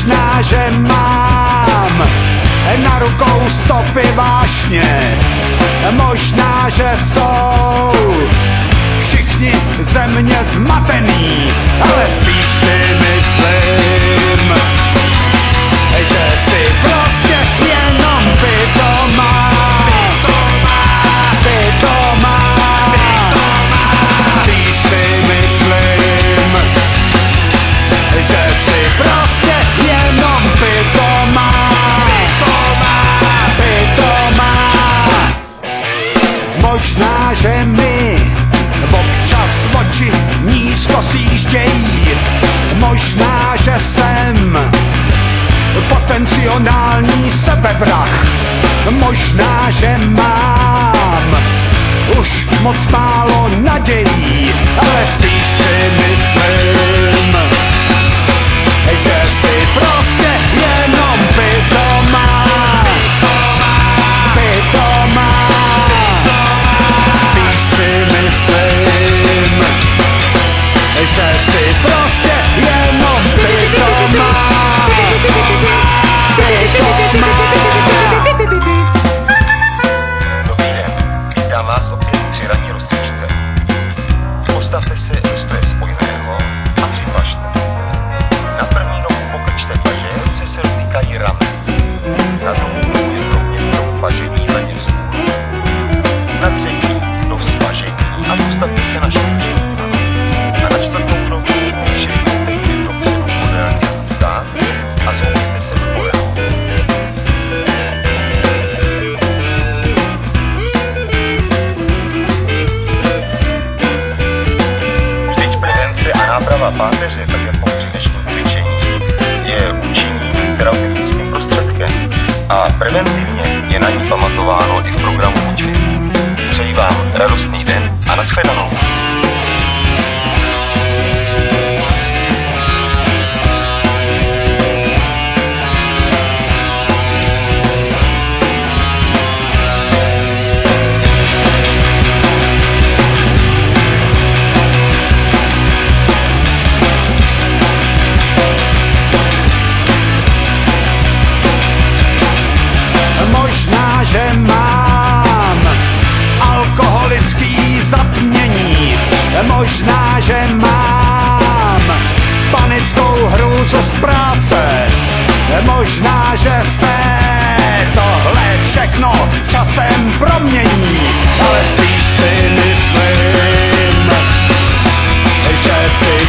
Možná, že mám na rukou stopy vášně, možná, že jsou všichni ze mě zmatený, ale spíš si myslím, že si prostě jenom pitomá. Spíš si myslím, že si prostě jenom pitomá. Možná, že mi občas oči nízko sjíždějí, možná, že jsem potenciální sebevrah, možná, že mám už moc málo nadějí, ale spíš si myslím, že si prostě jenom pitomá. Spíš si myslím, že si prostě jenom pitomá. Dobrý den, vítám vás opět při ranní rozcvičce. Postavte se do stoje spojného a připažte. Na první nohu pokrčte paže, ruce se dotýkají ramen. Na druhou nohu je rovně pažení leně vzhůru. Na třetí nohu svažení a postavte se na špičku. A na čtvrtou nohu švihněte dopředu podélně vztah a zhoupněte se v kolenu. Vždyť prevence a náprava páteře, tak jako při dnešním cvičení, je účinným terapeutickým prostředkem a preventivně je na ní pamatováno i v programu úcviku. Přeji vám radostný den a nashledanou. Možná, že mám alkoholický zatmění, možná, že mám panickou hrůzu z práce, možná, že se tohle všechno časem promění, ale spíš si myslím, že si